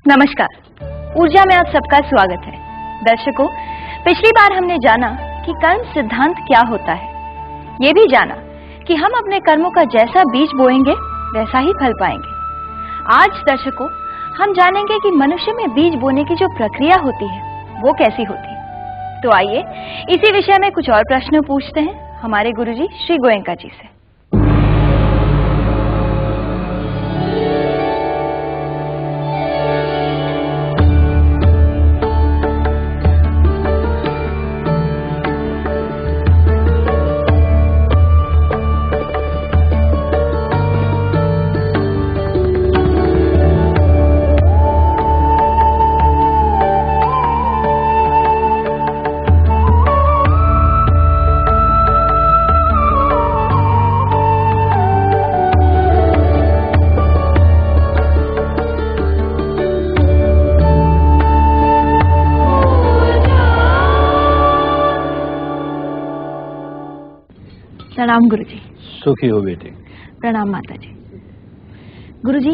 नमस्कार, ऊर्जा में आप सबका स्वागत है। दर्शकों, पिछली बार हमने जाना कि कर्म सिद्धांत क्या होता है। ये भी जाना कि हम अपने कर्मों का जैसा बीज बोएंगे वैसा ही फल पाएंगे। आज दर्शकों, हम जानेंगे कि मनुष्य में बीज बोने की जो प्रक्रिया होती है वो कैसी होती है। तो आइए इसी विषय में कुछ और प्रश्न पूछते हैं हमारे गुरुजी श्री गोयंका जी से। प्रणाम गुरुजी। सुखी हो बेटे। प्रणाम माता जी। गुरुजी,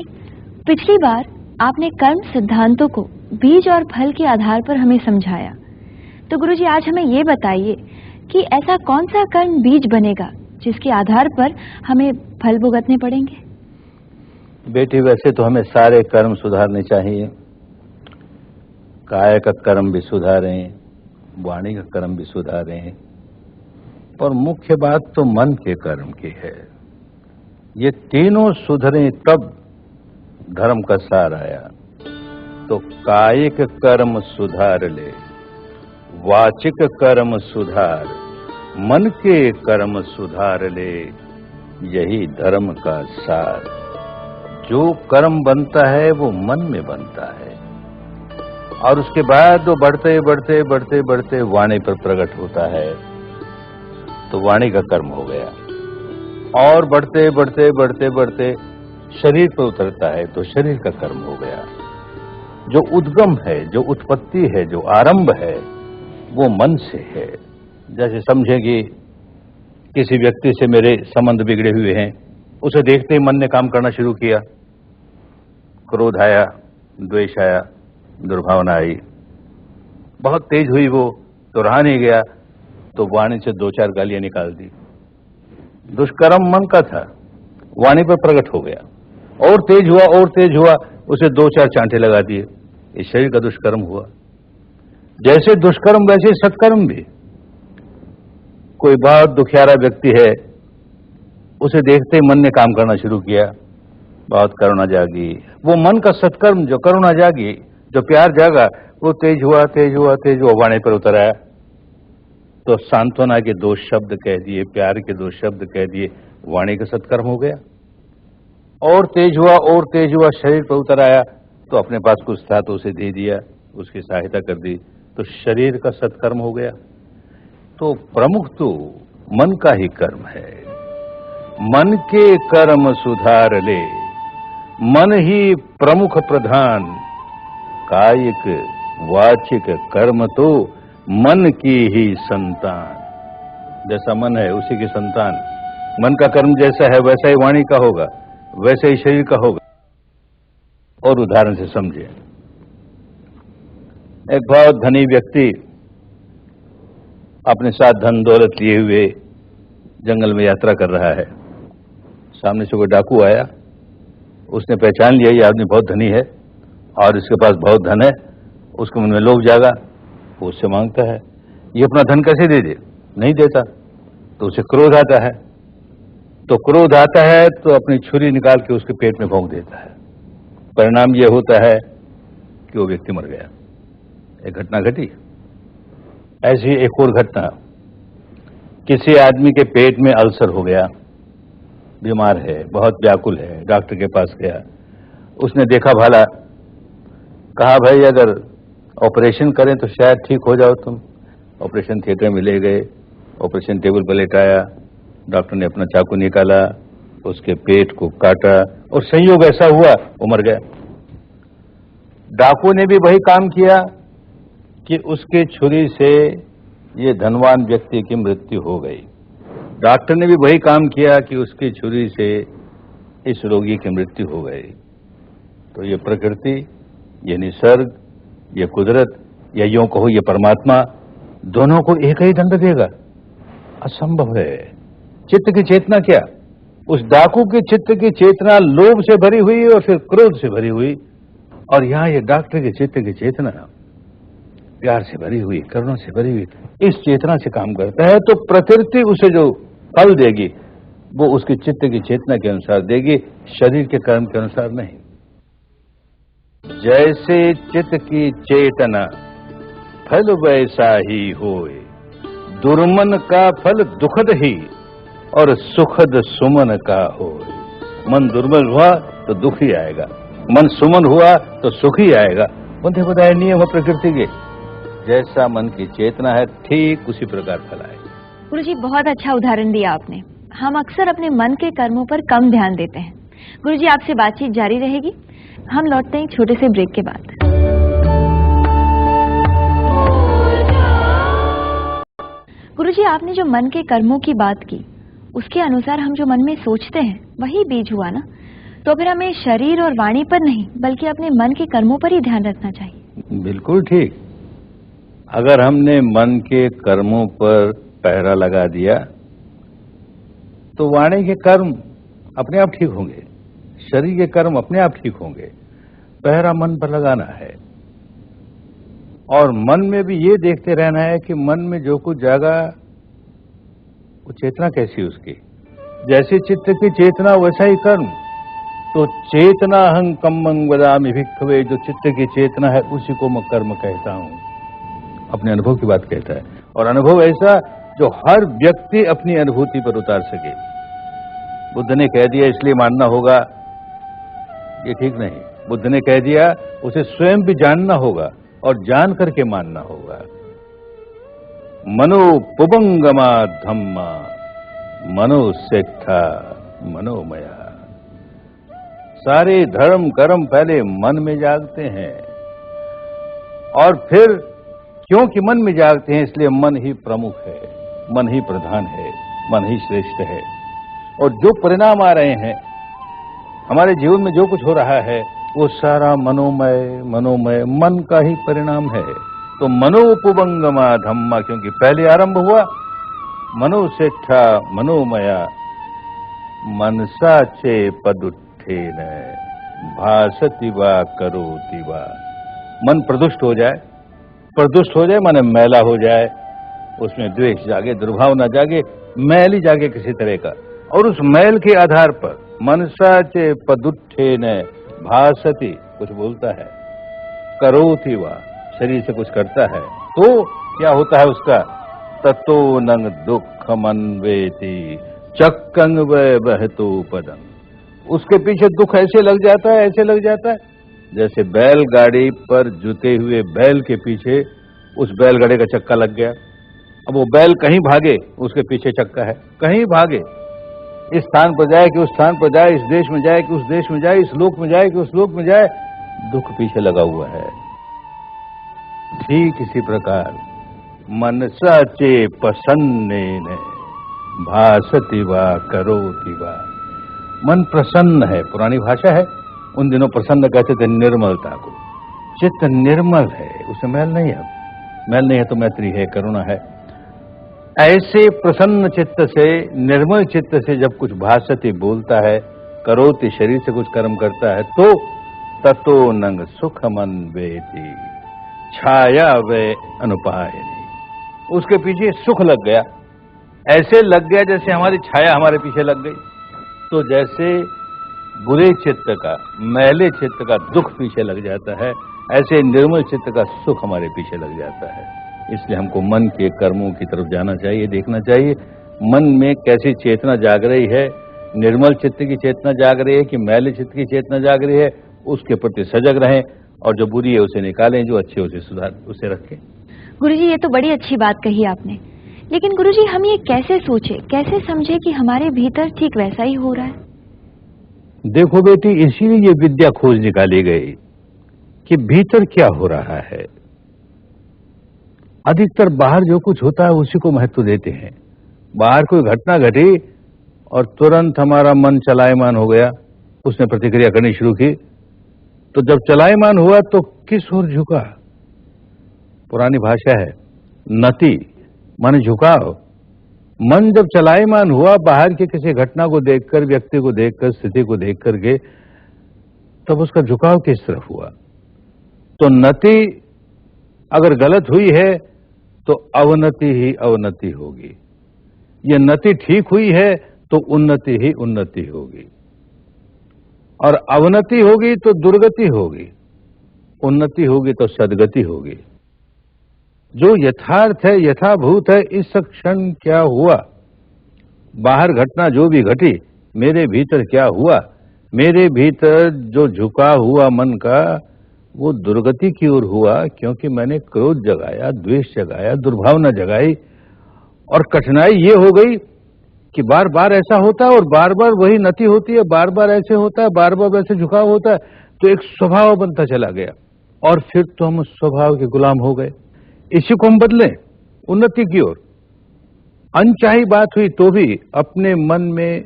पिछली बार आपने कर्म सिद्धांतों को बीज और फल के आधार पर हमें समझाया, तो गुरुजी आज हमें ये बताइए कि ऐसा कौन सा कर्म बीज बनेगा जिसके आधार पर हमें फल भुगतने पड़ेंगे। बेटी, वैसे तो हमें सारे कर्म सुधारने चाहिए। काया का कर्म भी सुधारें, वाणी का कर्म भी सुधारें, और मुख्य बात तो मन के कर्म की है। ये तीनों सुधरे तब धर्म का सार आया। तो कायिक कर्म सुधार ले, वाचिक कर्म सुधार, मन के कर्म सुधार ले, यही धर्म का सार। जो कर्म बनता है वो मन में बनता है, और उसके बाद वो बढ़ते बढ़ते बढ़ते बढ़ते वाणी पर प्रकट होता है, तो वाणी का कर्म हो गया। और बढ़ते बढ़ते बढ़ते बढ़ते शरीर पर उतरता है, तो शरीर का कर्म हो गया। जो उद्गम है, जो उत्पत्ति है, जो आरंभ है, वो मन से है। जैसे समझे कि किसी व्यक्ति से मेरे संबंध बिगड़े हुए हैं, उसे देखते ही मन ने काम करना शुरू किया। क्रोध आया, द्वेष आया, दुर्भावना आई, बहुत तेज हुई वो, तो रहा नहीं गया, तो वाणी से दो चार गालियां निकाल दी। दुष्कर्म मन का था, वाणी पर प्रकट हो गया। और तेज हुआ, और तेज हुआ, उसे दो चार चांटे लगा दिए, इस शरीर का दुष्कर्म हुआ। जैसे दुष्कर्म वैसे सत्कर्म भी। कोई बहुत दुखियारा व्यक्ति है, उसे देखते ही मन ने काम करना शुरू किया, बहुत करुणा जागी। वो मन का सत्कर्म, जो करुणा जागी, जो प्यार जागा, वो तेज हुआ, तेज हुआ, तेज हुआ, वाणी पर उतर आया। तो सांत्वना के दो शब्द कह दिए, प्यार के दो शब्द कह दिए, वाणी का सत्कर्म हो गया। और तेज हुआ, और तेज हुआ, शरीर पर उतर आया, तो अपने पास कुछ था तो उसे दे दिया, उसकी सहायता कर दी, तो शरीर का सत्कर्म हो गया। तो प्रमुख तो मन का ही कर्म है। मन के कर्म सुधार ले, मन ही प्रमुख प्रधान। कायिक वाचिक कर्म तो मन की ही संतान। जैसा मन है उसी की संतान। मन का कर्म जैसा है वैसा ही वाणी का होगा, वैसे ही शरीर का होगा। और उदाहरण से समझे, एक बहुत धनी व्यक्ति अपने साथ धन दौलत लिए हुए जंगल में यात्रा कर रहा है। सामने से कोई डाकू आया, उसने पहचान लिया ये आदमी बहुत धनी है और इसके पास बहुत धन है। उसके मन में लोभ जागा, वो उससे मांगता है, ये अपना धन कैसे दे दे? नहीं देता, तो उसे क्रोध आता है। तो क्रोध आता है तो अपनी छुरी निकाल के उसके पेट में भोंक देता है। परिणाम यह होता है कि वो व्यक्ति मर गया। एक घटना घटी। ऐसी एक और घटना, किसी आदमी के पेट में अल्सर हो गया, बीमार है, बहुत व्याकुल है, डॉक्टर के पास गया। उसने देखा भाला, कहा भाई अगर ऑपरेशन करें तो शायद ठीक हो जाओ तुम। ऑपरेशन थिएटर में ले गए, ऑपरेशन टेबल पर लेटाया, डॉक्टर ने अपना चाकू निकाला, उसके पेट को काटा, और संयोग ऐसा हुआ वो मर गया। डाकू ने भी वही काम किया कि उसके छुरी से ये धनवान व्यक्ति की मृत्यु हो गई। डॉक्टर ने भी वही काम किया कि उसकी छुरी से इस रोगी की मृत्यु हो गई। तो ये प्रकृति ये निसर्ग, ये कुदरत, या यूं कहो ये परमात्मा, दोनों को एक ही दंड देगा? असंभव है। चित्त की चेतना क्या? उस डाकू के चित्त की चेतना लोभ से भरी हुई और फिर क्रोध से भरी हुई, और यहां ये डॉक्टर के चित्त की चेतना प्यार से भरी हुई, करुणा से भरी हुई, इस चेतना से काम करता है। तो प्रकृति उसे जो फल देगी वो उसके चित्त की चेतना के अनुसार देगी, शरीर के कर्म के अनुसार नहीं। जैसे चित्त की चेतना फल वैसा ही होए, दुर्मन का फल दुखद ही और सुखद सुमन का होए। मन दुर्मल हुआ तो दुख ही आएगा, मन सुमन हुआ तो सुख ही आएगा। बुद्धि बताए नियम प्रकृति के, जैसा मन की चेतना है ठीक उसी प्रकार फल आएगा। गुरुजी बहुत अच्छा उदाहरण दिया आपने। हम अक्सर अपने मन के कर्मों पर कम ध्यान देते हैं। गुरुजी आपसे बातचीत जारी रहेगी, हम लौटते हैं छोटे से ब्रेक के बाद। गुरुजी आपने जो मन के कर्मों की बात की, उसके अनुसार हम जो मन में सोचते हैं वही बीज हुआ ना? तो फिर हमें शरीर और वाणी पर नहीं बल्कि अपने मन के कर्मों पर ही ध्यान रखना चाहिए। बिल्कुल ठीक। अगर हमने मन के कर्मों पर पहरा लगा दिया तो वाणी के कर्म अपने आप ठीक होंगे, शरीर के कर्म अपने आप ठीक होंगे। पहरा मन पर लगाना है, और मन में भी ये देखते रहना है कि मन में जो कुछ जागा वो चेतना कैसी उसकी। जैसे चित्त की चेतना वैसा ही कर्म। तो चेतना हं कम्मं वदामि भिक्खवे, जो चित्त की चेतना है उसी को मैं कर्म कहता हूं। अपने अनुभव की बात कहता है, और अनुभव ऐसा जो हर व्यक्ति अपनी अनुभूति पर उतार सके। बुद्ध ने कह दिया इसलिए मानना होगा, ये ठीक नहीं। बुद्ध ने कह दिया उसे स्वयं भी जानना होगा और जान करके मानना होगा। मनो पुबंगमा धम्मा मनो सेठा मनोमया। सारे धर्म कर्म पहले मन में जागते हैं, और फिर क्योंकि मन में जागते हैं इसलिए मन ही प्रमुख है, मन ही प्रधान है, मन ही श्रेष्ठ है। और जो परिणाम आ रहे हैं हमारे जीवन में, जो कुछ हो रहा है वो सारा मनोमय मन का ही परिणाम है। तो मनोपुबंगमा धम्मा, क्योंकि पहले आरंभ हुआ मनोसेठा मनोमया मनसा चे पदुत्थे न भासति वा करोति वा। मन प्रदुष्ट हो जाए, प्रदुष्ट हो जाए माने मैला हो जाए, उसमें द्वेष जागे, दुर्भावना जागे, मैल ही जागे किसी तरह का, और उस मैल के आधार पर मनसा चे पदुत्थे न भासति, कुछ बोलता है, करोति वा, शरीर से कुछ करता है, तो क्या होता है उसका? ततो नंग दुख मनवेति चक्कंग बहतो पदम। उसके पीछे दुख ऐसे लग जाता है, ऐसे लग जाता है जैसे बैलगाड़ी पर जुते हुए बैल के पीछे उस बैलगाड़ी का चक्का लग गया। अब वो बैल कहीं भागे, उसके पीछे चक्का है, कहीं भागे, इस स्थान पर जाए कि उस स्थान पर जाए, इस देश में जाए कि उस देश में जाए, इस लोक में जाए कि उस लोक में जाए, दुख पीछे लगा हुआ है। ठीक इसी प्रकार मनसा चे प्रसन्नेन भासति वा करोति वा। मन प्रसन्न है, पुरानी भाषा है, उन दिनों प्रसन्न कहते थे निर्मलता को। चित्त निर्मल है, उसमें मैल नहीं है। मैल नहीं है तो मैत्री है, करुणा है। ऐसे प्रसन्न चित्त से, निर्मल चित्त से जब कुछ भासति बोलता है, करोति शरीर से कुछ कर्म करता है, तो ततो नंग सुख मन वेति छाया वे अनुपायनी। उसके पीछे सुख लग गया, ऐसे लग गया जैसे हमारी छाया हमारे पीछे लग गई। तो जैसे बुरे चित्त का, मैले चित्त का दुख पीछे लग जाता है, ऐसे निर्मल चित्त का सुख हमारे पीछे लग जाता है। इसलिए हमको मन के कर्मों की तरफ जाना चाहिए, देखना चाहिए मन में कैसी चेतना जाग रही है, निर्मल चित्त की चेतना जाग रही है कि मैले चित्त की चेतना जाग रही है, उसके प्रति सजग रहें, और जो बुरी है उसे निकालें, जो अच्छे उसे सुधार, उसे रखें। गुरुजी ये तो बड़ी अच्छी बात कही आपने, लेकिन गुरुजी हम ये कैसे सोचे, कैसे समझे कि हमारे भीतर ठीक वैसा ही हो रहा है? देखो बेटी, इसीलिए ये विद्या खोज निकाली गई कि भीतर क्या हो रहा है। अधिकतर बाहर जो कुछ होता है उसी को महत्व देते हैं। बाहर कोई घटना घटी और तुरंत हमारा मन चलायमान हो गया, उसने प्रतिक्रिया करनी शुरू की, तो जब चलायमान हुआ तो किस ओर झुका? पुरानी भाषा है नति माने झुकाव। मन जब चलायमान हुआ बाहर की किसी घटना को देखकर, व्यक्ति को देखकर, स्थिति को देख करके, तब उसका झुकाव किस तरफ हुआ? तो नति अगर गलत हुई है तो अवनति ही अवनति होगी। ये नति ठीक हुई है तो उन्नति ही उन्नति होगी, और अवनति होगी तो दुर्गति होगी, उन्नति होगी तो सदगति होगी। जो यथार्थ है, यथाभूत है, इस क्षण क्या हुआ, बाहर घटना जो भी घटी, मेरे भीतर क्या हुआ, मेरे भीतर जो झुका हुआ मन का वो दुर्गति की ओर हुआ, क्योंकि मैंने क्रोध जगाया, द्वेष जगाया, दुर्भावना जगाई। और कठिनाई ये हो गई कि बार बार ऐसा होता है और बार बार वही नति होती है, बार बार ऐसे होता है, बार बार वैसे झुकाव होता है, तो एक स्वभाव बनता चला गया और फिर तो हम उस स्वभाव के गुलाम हो गए। इसी को हम बदलें उन्नति की ओर। अनचाही बात हुई तो भी अपने मन में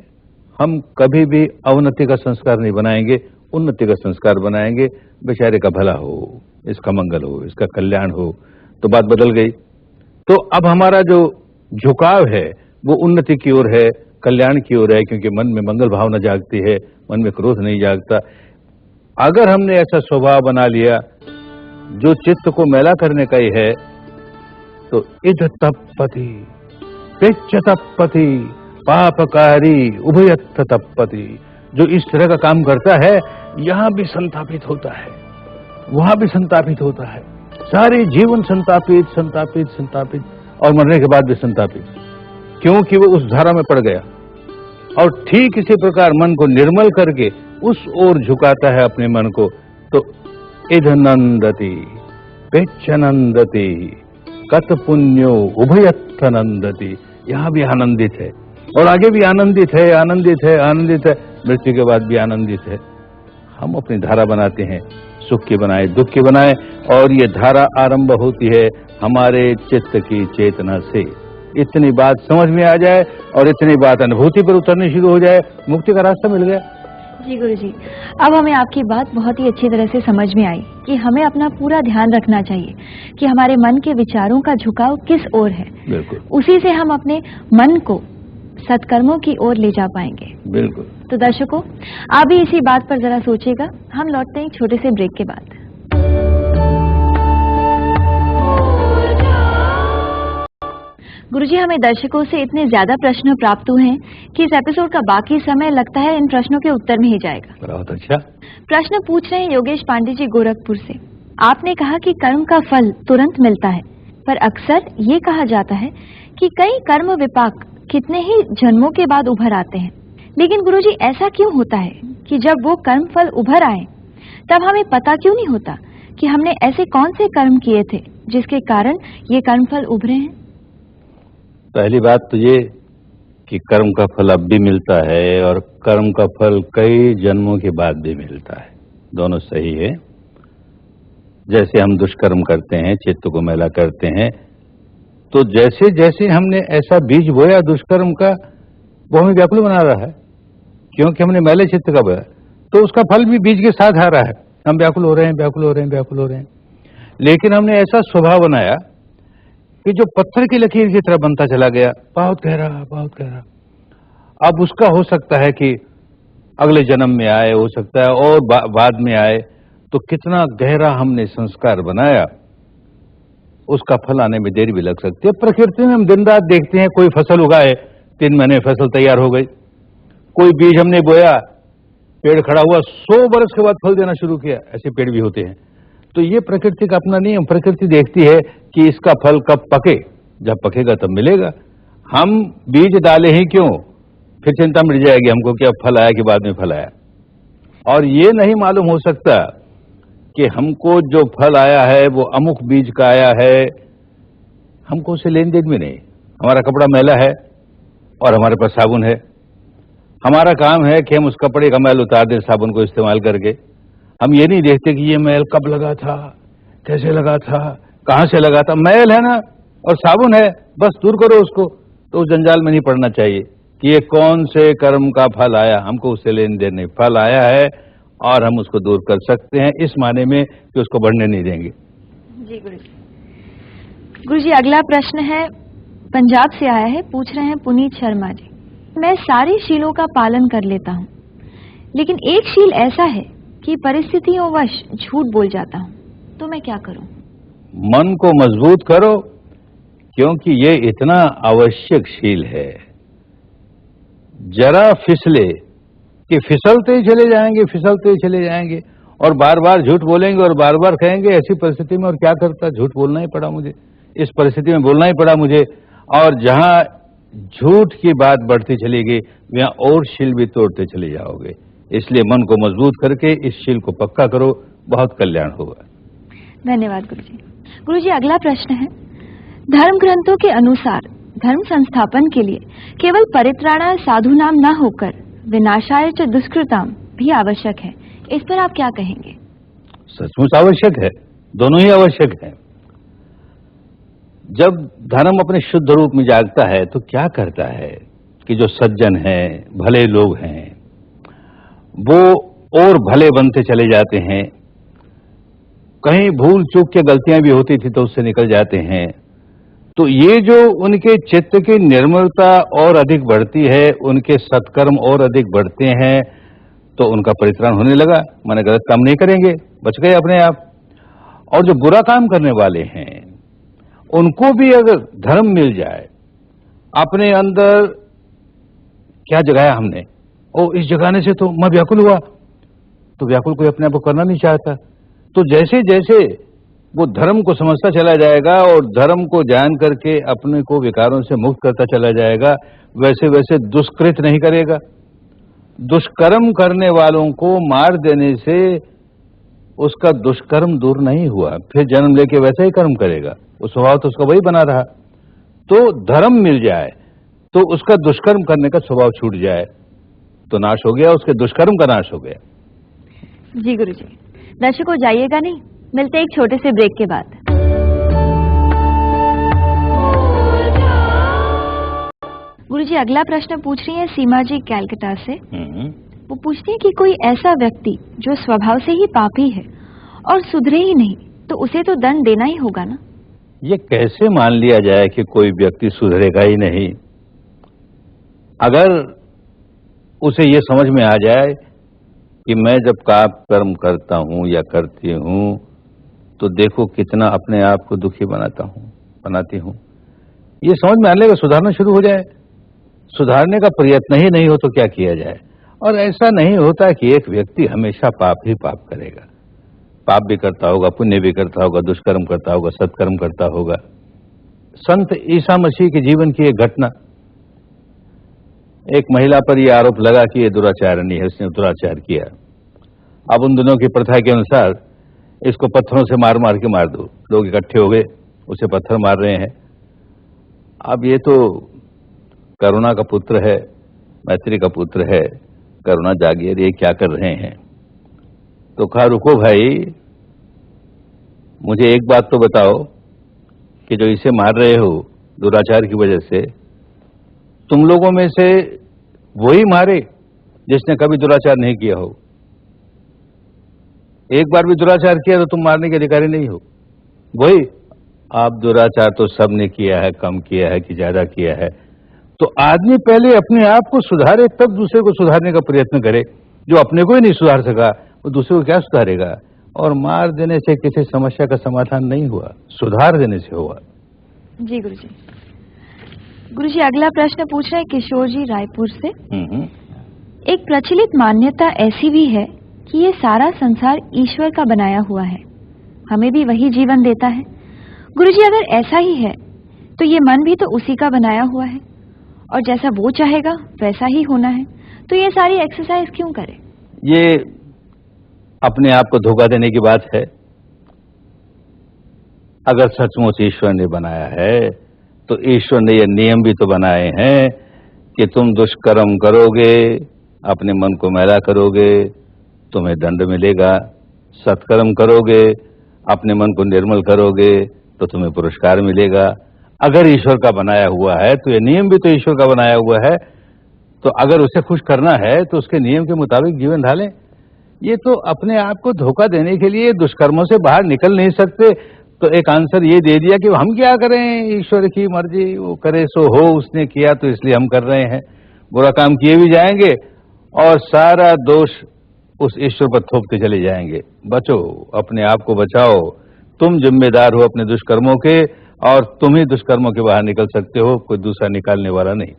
हम कभी भी अवनति का संस्कार नहीं बनाएंगे, उन्नति का संस्कार बनाएंगे। बेचारे का भला हो, इसका मंगल हो, इसका कल्याण हो, तो बात बदल गई। तो अब हमारा जो झुकाव है वो उन्नति की ओर है, कल्याण की ओर है, क्योंकि मन में मंगल भावना जागती है, मन में क्रोध नहीं जागता। अगर हमने ऐसा स्वभाव बना लिया जो चित्त को मैला करने का ही है, तो इध तपति पिच्च तपति पापकारी उभयत्थ तपति, जो इस तरह का काम करता है यहां भी संतापित होता है, वहां भी संतापित होता है, सारे जीवन संतापित संतापित संतापित, और मरने के बाद भी संतापित, क्योंकि वो उस धारा में पड़ गया। और ठीक इसी प्रकार मन को निर्मल करके उस ओर झुकाता है अपने मन को, तो इध नंदति पिच्च नंदति कत पुण्यो उभयत्थ नंदति, यहां भी आनंदित है और आगे भी आनंदित है, आनंदित है, आनंदित है, मृत्यु के बाद भी आनंदित है। हम अपनी धारा बनाते हैं, सुख की बनाए, दुख की बनाए, और ये धारा आरंभ होती है हमारे चित्त की चेतना से। इतनी बात समझ में आ जाए और इतनी बात अनुभूति पर उतरनी शुरू हो जाए, मुक्ति का रास्ता मिल गया। जी गुरुजी, अब हमें आपकी बात बहुत ही अच्छी तरह से समझ में आई कि हमें अपना पूरा ध्यान रखना चाहिए कि हमारे मन के विचारों का झुकाव किस ओर है। बिल्कुल, उसी से हम अपने मन को सत्कर्मों की ओर ले जा पाएंगे। बिल्कुल। तो दर्शकों, आप भी इसी बात पर जरा सोचिएगा। हम लौटते हैं एक छोटे से ब्रेक के बाद। गुरुजी, हमें दर्शकों से इतने ज्यादा प्रश्न प्राप्त हुए हैं कि इस एपिसोड का बाकी समय लगता है इन प्रश्नों के उत्तर में ही जाएगा। बहुत अच्छा। प्रश्न पूछ रहे हैं योगेश पांडे जी गोरखपुर से। आपने कहा कि कर्म का फल तुरंत मिलता है, पर अक्सर ये कहा जाता है कि कई कर्म विपाक कितने ही जन्मों के बाद उभर आते हैं। लेकिन गुरुजी, ऐसा क्यों होता है कि जब वो कर्म फल उभर आए तब हमें पता क्यों नहीं होता कि हमने ऐसे कौन से कर्म किए थे जिसके कारण ये कर्म फल उभरे हैं? पहली बात तो ये कि कर्म का फल अब भी मिलता है और कर्म का फल कई जन्मों के बाद भी मिलता है, दोनों सही है। जैसे हम दुष्कर्म करते हैं, चित्त को मैला करते हैं, तो जैसे जैसे हमने ऐसा बीज बोया दुष्कर्म का, वो हमें व्याकुल बना रहा है, क्योंकि हमने मैले चित्त का बोया, तो उसका फल भी बीज के साथ आ रहा है। हम व्याकुल हो रहे हैं, व्याकुल हो रहे हैं, व्याकुल हो रहे हैं। लेकिन हमने ऐसा स्वभाव बनाया कि जो पत्थर की लकीर की तरह बनता चला गया, बहुत गहरा, बहुत गहरा। अब उसका हो सकता है कि अगले जन्म में आए, हो सकता है और बाद में आए, तो कितना गहरा हमने संस्कार बनाया, उसका फल आने में देर भी लग सकती है। प्रकृति में हम दिन रात देखते हैं, कोई फसल उगाए, 3 महीने फसल तैयार हो गई। कोई बीज हमने बोया, पेड़ खड़ा हुआ, 100 बरस के बाद फल देना शुरू किया, ऐसे पेड़ भी होते हैं। तो ये प्रकृति का अपना नियम। प्रकृति देखती है कि इसका फल कब पके, जब पकेगा तब मिलेगा। हम बीज डाले ही क्यों, फिर चिंता मिट जाएगी हमको कि अब फल आया कि बाद में फल आया। और ये नहीं मालूम हो सकता कि हमको जो फल आया है वो अमुक बीज का आया है, हमको उससे लेन देन भी नहीं। हमारा कपड़ा मैला है और हमारे पास साबुन है, हमारा काम है कि हम उस कपड़े का मैल उतार दें साबुन को इस्तेमाल करके। हम ये नहीं देखते कि ये मैल कब लगा था, कैसे लगा था, कहां से लगा था। मैल है ना और साबुन है, बस दूर करो उसको। तो उस जंजाल में नहीं पड़ना चाहिए कि ये कौन से कर्म का फल आया, हमको उससे लेन देन नहीं। फल आया है और हम उसको दूर कर सकते हैं, इस माने में कि उसको बढ़ने नहीं देंगे। जी गुरुजी, अगला प्रश्न है, पंजाब से आया है, पूछ रहे हैं पुनीत शर्मा जी। मैं सारे शीलों का पालन कर लेता हूँ, लेकिन एक शील ऐसा है कि परिस्थितियों वश झूठ बोल जाता हूँ, तो मैं क्या करूँ? मन को मजबूत करो, क्योंकि ये इतना आवश्यक शील है। जरा फिसले कि फिसलते ही चले जाएंगे और बार बार झूठ बोलेंगे और बार बार कहेंगे ऐसी परिस्थिति में और क्या करता, झूठ बोलना ही पड़ा मुझे, इस परिस्थिति में बोलना ही पड़ा मुझे। और जहां झूठ की बात बढ़ती चली गई वहां और शील भी तोड़ते चले जाओगे। इसलिए मन को मजबूत करके इस शील को पक्का करो, बहुत कल्याण होगा। धन्यवाद गुरुजी। गुरुजी, अगला प्रश्न है, धर्म ग्रंथों के अनुसार धर्म संस्थापन के लिए केवल परित्राणाय साधुनाम न होकर विनाशाय च दुष्कृताम भी आवश्यक है, इस पर आप क्या कहेंगे? सचमुच आवश्यक है, दोनों ही आवश्यक है। जब धर्म अपने शुद्ध रूप में जागता है तो क्या करता है कि जो सज्जन हैं, भले लोग हैं, वो और भले बनते चले जाते हैं। कहीं भूल चूक के गलतियां भी होती थी तो उससे निकल जाते हैं। तो ये जो उनके चित्त की निर्मलता और अधिक बढ़ती है, उनके सत्कर्म और अधिक बढ़ते हैं, तो उनका परित्राण होने लगा, माने गलत काम नहीं करेंगे, बच गए अपने आप। और जो बुरा काम करने वाले हैं उनको भी अगर धर्म मिल जाए, अपने अंदर क्या जगाया हमने, इस जगाने से तो मैं व्याकुल हुआ, तो व्याकुल कोई अपने आप को करना नहीं चाहता। तो जैसे जैसे वो धर्म को समझता चला जाएगा और धर्म को जान करके अपने को विकारों से मुक्त करता चला जाएगा, वैसे वैसे दुष्कृत नहीं करेगा। दुष्कर्म करने वालों को मार देने से उसका दुष्कर्म दूर नहीं हुआ, फिर जन्म लेके वैसा ही कर्म करेगा, वो स्वभाव तो उसका वही बना रहा। तो धर्म मिल जाए तो उसका दुष्कर्म करने का स्वभाव छूट जाए तो नाश हो गया, उसके दुष्कर्म का नाश हो गया। जी गुरुजी। दर्शकों, जाइएगा नहीं, मिलते एक छोटे से ब्रेक के बाद। गुरुजी, अगला प्रश्न पूछ रही है सीमा जी कैलकाटा से। वो पूछती है कि कोई ऐसा व्यक्ति जो स्वभाव से ही पापी है और सुधरे ही नहीं, तो उसे तो दंड देना ही होगा ना? ये कैसे मान लिया जाए कि कोई व्यक्ति सुधरेगा ही नहीं? अगर उसे ये समझ में आ जाए कि मैं जब पाप कर्म करता हूं या करती हूं तो देखो कितना अपने आप को दुखी बनाती हूं, ये समझ में आने लगे, सुधारना शुरू हो जाए। सुधारने का प्रयत्न ही नहीं हो तो क्या किया जाए? और ऐसा नहीं होता कि एक व्यक्ति हमेशा पाप ही पाप करेगा, पाप भी करता होगा, पुण्य भी करता होगा, दुष्कर्म करता होगा, सत्कर्म करता होगा। संत ईसा मसीह के जीवन की एक घटना, एक महिला पर यह आरोप लगा कि ये दुराचारणी है, उसने दुराचार किया। अब उन दिनों की प्रथा के अनुसार इसको पत्थरों से मार मार के मार दो। लोग इकट्ठे हो गए, उसे पत्थर मार रहे हैं। अब ये तो करुणा का पुत्र है, मैत्री का पुत्र है, करुणा जागिए, ये क्या कर रहे हैं? तो कहा, रुको भाई, मुझे एक बात तो बताओ कि जो इसे मार रहे हो दुराचार की वजह से, तुम लोगों में से वही मारे जिसने कभी दुराचार नहीं किया हो। एक बार भी दुराचार किया तो तुम मारने के अधिकारी नहीं हो। वही, आप दुराचार तो सबने किया है, कम किया है कि ज्यादा किया है। तो आदमी पहले अपने आप को सुधारे, तब दूसरे को सुधारने का प्रयत्न करे। जो अपने को ही नहीं सुधार सका वो दूसरे को क्या सुधारेगा? और मार देने से किसी समस्या का समाधान नहीं हुआ, सुधार देने से हुआ। जी गुरुजी। गुरुजी, अगला प्रश्न पूछ रहे हैं किशोर जी रायपुर से। एक प्रचलित मान्यता ऐसी भी है कि ये सारा संसार ईश्वर का बनाया हुआ है, हमें भी वही जीवन देता है। गुरुजी, अगर ऐसा ही है तो ये मन भी तो उसी का बनाया हुआ है और जैसा वो चाहेगा वैसा ही होना है, तो ये सारी एक्सरसाइज क्यों करें? ये अपने आप को धोखा देने की बात है। अगर सचमुच ईश्वर ने बनाया है तो ईश्वर ने ये नियम भी तो बनाए हैं कि तुम दुष्कर्म करोगे, अपने मन को मैला करोगे, तुम्हें दंड मिलेगा। सत्कर्म करोगे, अपने मन को निर्मल करोगे तो तुम्हें पुरस्कार मिलेगा। अगर ईश्वर का बनाया हुआ है तो ये नियम भी तो ईश्वर का बनाया हुआ है। तो अगर उसे खुश करना है तो उसके नियम के मुताबिक जीवन ढालें। ये तो अपने आप को धोखा देने के लिए दुष्कर्मों से बाहर निकल नहीं सकते, तो एक आंसर ये दे दिया कि हम क्या करें, ईश्वर की मर्जी, वो करे सो हो, उसने किया तो इसलिए हम कर रहे हैं। बुरा काम किए भी जाएंगे और सारा दोष उस ईश्वर पर थोपते चले जाएंगे। बचो, अपने आप को बचाओ, तुम जिम्मेदार हो अपने दुष्कर्मों के, और तुम ही दुष्कर्मों के बाहर निकल सकते हो, कोई दूसरा निकालने वाला नहीं।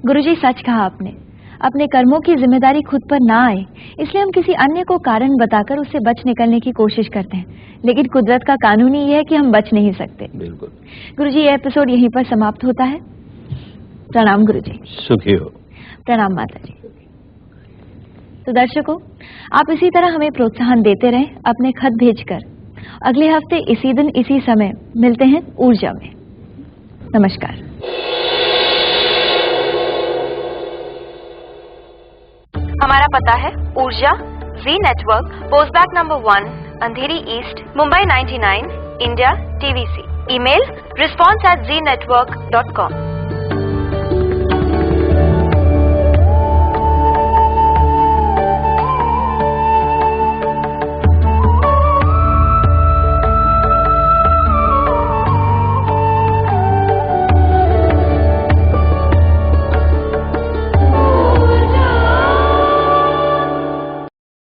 गुरुजी, सच कहा आपने। अपने कर्मों की जिम्मेदारी खुद पर ना आए, इसलिए हम किसी अन्य को कारण बताकर उससे बच निकलने की कोशिश करते हैं, लेकिन कुदरत का कानून ही है कि हम बच नहीं सकते। बिल्कुल। गुरुजी, ये एपिसोड यहीं पर समाप्त होता है। प्रणाम गुरुजी। सुखी हो। प्रणाम माता जी। तो दर्शकों, आप इसी तरह हमें प्रोत्साहन देते रहें अपने खत भेजकर। अगले हफ्ते इसी दिन इसी समय मिलते हैं ऊर्जा में। नमस्कार। हमारा पता है ऊर्जा, Zee network, post bag number 1, Andheri east, Mumbai 99, India, TVC। Email response@znetwork.com।